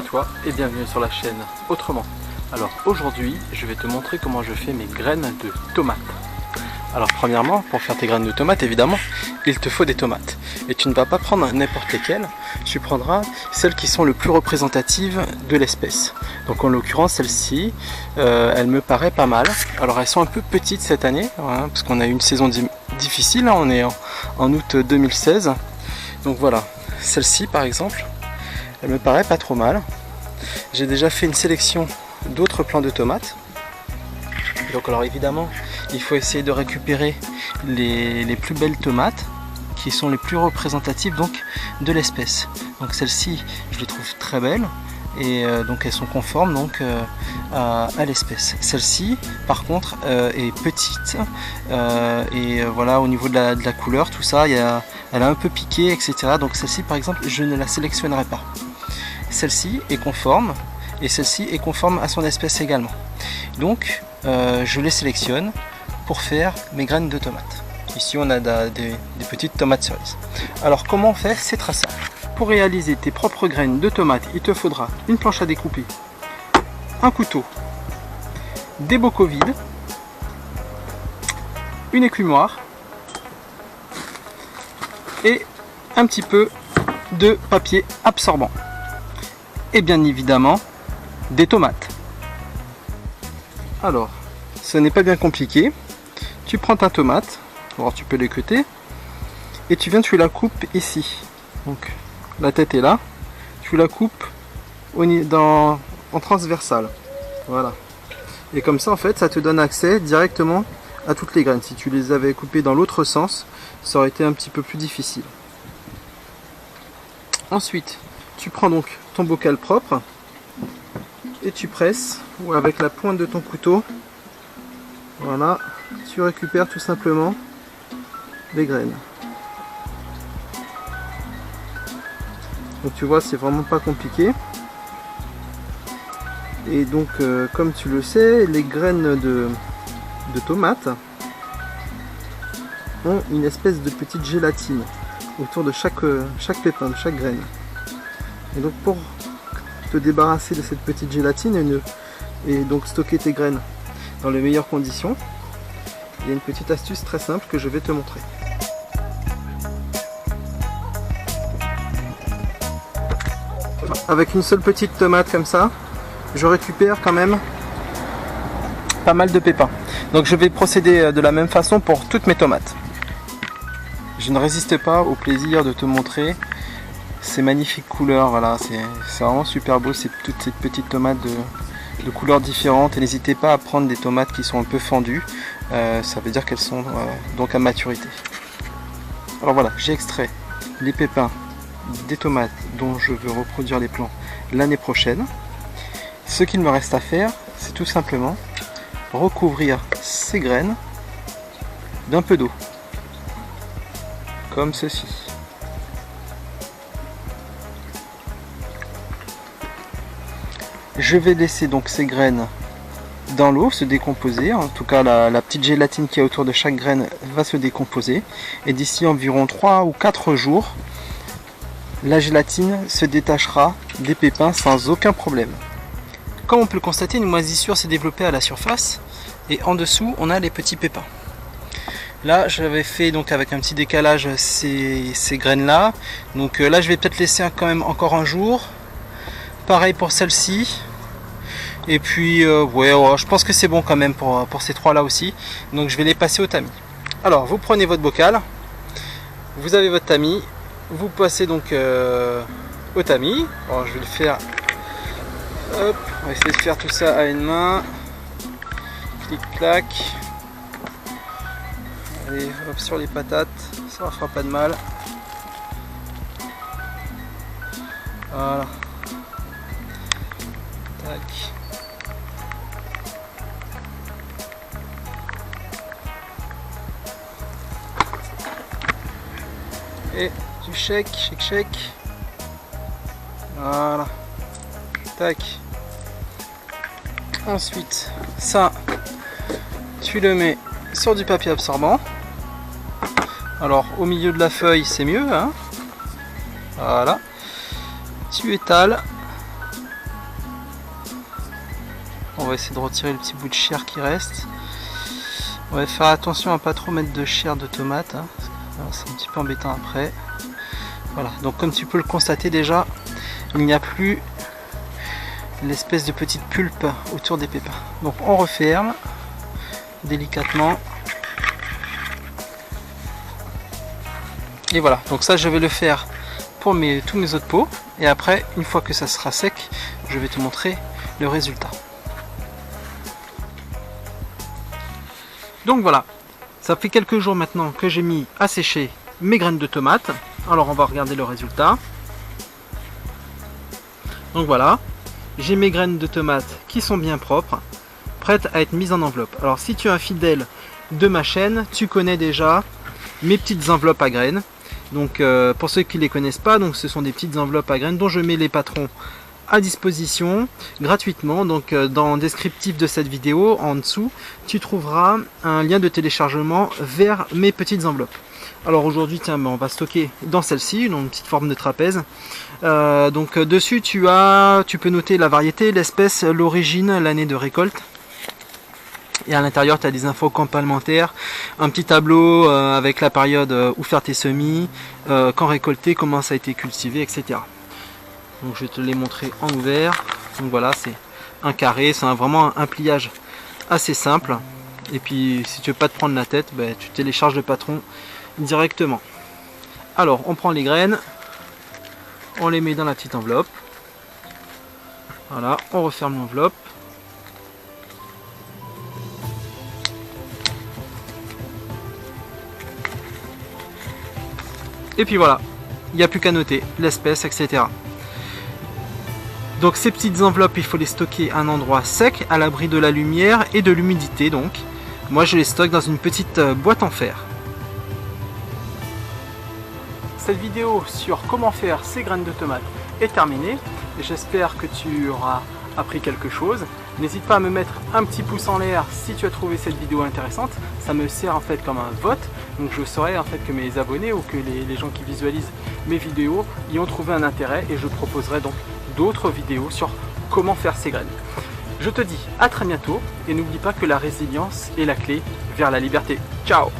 toi et bienvenue sur la chaîne Autrement. Alors aujourd'hui je vais te montrer comment je fais mes graines de tomates. Alors premièrement, pour faire tes graines de tomates évidemment il te faut des tomates. Et tu ne vas pas prendre n'importe lesquelles, tu prendras celles qui sont le plus représentatives de l'espèce. Donc en l'occurrence celle-ci, elle me paraît pas mal. Alors elles sont un peu petites cette année, hein, parce qu'on a eu une saison difficile, hein, on est en août 2016. Donc voilà, celle-ci par exemple, elle me paraît pas trop mal. J'ai déjà fait une sélection d'autres plants de tomates. Donc alors évidemment, il faut essayer de récupérer les plus belles tomates qui sont les plus représentatives donc de l'espèce. Donc celle-ci, je les trouve très belles et donc elles sont conformes donc à l'espèce. Celle-ci, par contre, est petite et voilà, au niveau de la couleur, tout ça, elle a un peu piqué, etc. Donc celle-ci, par exemple, je ne la sélectionnerai pas. Celle-ci est conforme et celle-ci est conforme à son espèce également. Donc je les sélectionne pour faire mes graines de tomates. Ici on a des petites tomates cerises. Alors comment on fait? C'est très simple. Pour réaliser tes propres graines de tomates, il te faudra une planche à découper, un couteau, des bocaux vides, une écumoire et un petit peu de papier absorbant. Et bien évidemment des tomates. Alors ce n'est pas bien compliqué, tu prends ta tomate, alors tu peux l'équeuter et tu la coupes ici. Donc la tête est là, tu la coupes en transversale, voilà. Et comme ça en fait ça te donne accès directement à toutes les graines. Si tu les avais coupées dans l'autre sens, ça aurait été un petit peu plus difficile. Ensuite tu prends donc ton bocal propre et tu presses, ou avec la pointe de ton couteau, voilà, tu récupères tout simplement les graines. Donc tu vois, c'est vraiment pas compliqué. Et donc comme tu le sais, les graines de tomates ont une espèce de petite gélatine autour de chaque pépin, de chaque graine. Et donc pour te débarrasser de cette petite gélatine et donc stocker tes graines dans les meilleures conditions, il y a une petite astuce très simple que je vais te montrer. Avec une seule petite tomate comme ça, je récupère quand même pas mal de pépins. Donc je vais procéder de la même façon pour toutes mes tomates. Je ne résiste pas au plaisir de te montrer ces magnifiques couleurs. Voilà, c'est vraiment super beau, toutes ces petites tomates de couleurs différentes. Et n'hésitez pas à prendre des tomates qui sont un peu fendues, ça veut dire qu'elles sont donc à maturité. Alors voilà, j'ai extrait les pépins des tomates dont je veux reproduire les plants l'année prochaine. Ce qu'il me reste à faire, c'est tout simplement recouvrir ces graines d'un peu d'eau, comme ceci. Je vais laisser donc ces graines dans l'eau se décomposer, en tout cas la petite gélatine qui est autour de chaque graine va se décomposer et d'ici environ 3 ou 4 jours la gélatine se détachera des pépins sans aucun problème. Comme on peut le constater, une moisissure s'est développée à la surface et en dessous on a les petits pépins. Là j'avais fait donc avec un petit décalage ces graines là, donc là je vais peut-être laisser quand même encore un jour. Pareil pour celle-ci. Et puis ouais, je pense que c'est bon quand même pour ces trois là aussi. Donc je vais les passer au tamis. Alors vous prenez votre bocal, vous avez votre tamis, vous passez donc au tamis. Alors je vais le faire. Hop, on va essayer de faire tout ça à une main. Clic clac. Allez, hop sur les patates, ça ne fera pas de mal. Voilà. Tac. Et tu shake. Voilà. Tac. Ensuite, ça, tu le mets sur du papier absorbant. Alors, au milieu de la feuille, c'est mieux, hein. Voilà. Tu étales On va essayer de retirer le petit bout de chair qui reste. On va faire attention à pas trop mettre de chair de tomate, hein. C'est un petit peu embêtant après. Voilà, donc comme tu peux le constater déjà, il n'y a plus l'espèce de petite pulpe autour des pépins. Donc on referme délicatement. Et voilà, donc ça je vais le faire pour tous mes autres pots. Et après, une fois que ça sera sec, je vais te montrer le résultat. Donc voilà, ça fait quelques jours maintenant que j'ai mis à sécher mes graines de tomates. Alors on va regarder le résultat. Donc voilà, j'ai mes graines de tomates qui sont bien propres, prêtes à être mises en enveloppe. Alors si tu es un fidèle de ma chaîne, tu connais déjà mes petites enveloppes à graines. Donc pour ceux qui ne les connaissent pas, donc ce sont des petites enveloppes à graines dont je mets les patrons à disposition gratuitement. Donc dans le descriptif de cette vidéo en dessous, tu trouveras un lien de téléchargement vers mes petites enveloppes. Alors aujourd'hui, tiens, on va stocker dans celle-ci, dans une petite forme de trapèze. Donc dessus, tu peux noter la variété, l'espèce, l'origine, l'année de récolte. Et à l'intérieur, tu as des infos complémentaires, un petit tableau avec la période où faire tes semis, quand récolter, comment ça a été cultivé, etc. Donc je vais te les montrer en ouvert. Donc voilà, c'est un carré, c'est vraiment un pliage assez simple. Et puis si tu veux pas te prendre la tête, ben, tu télécharges le patron directement. Alors on prend les graines, on les met dans la petite enveloppe. Voilà, on referme l'enveloppe. Et puis voilà, il n'y a plus qu'à noter l'espèce, etc. Donc ces petites enveloppes, il faut les stocker à un endroit sec, à l'abri de la lumière et de l'humidité. Donc moi je les stocke dans une petite boîte en fer. Cette vidéo sur comment faire ces graines de tomates est terminée. J'espère que tu auras appris quelque chose. N'hésite pas à me mettre un petit pouce en l'air si tu as trouvé cette vidéo intéressante. Ça me sert en fait comme un vote. Donc je saurai en fait que mes abonnés ou que les gens qui visualisent mes vidéos y ont trouvé un intérêt, et je proposerai donc d'autres vidéos sur comment faire ces graines. Je te dis à très bientôt et n'oublie pas que la résilience est la clé vers la liberté. Ciao!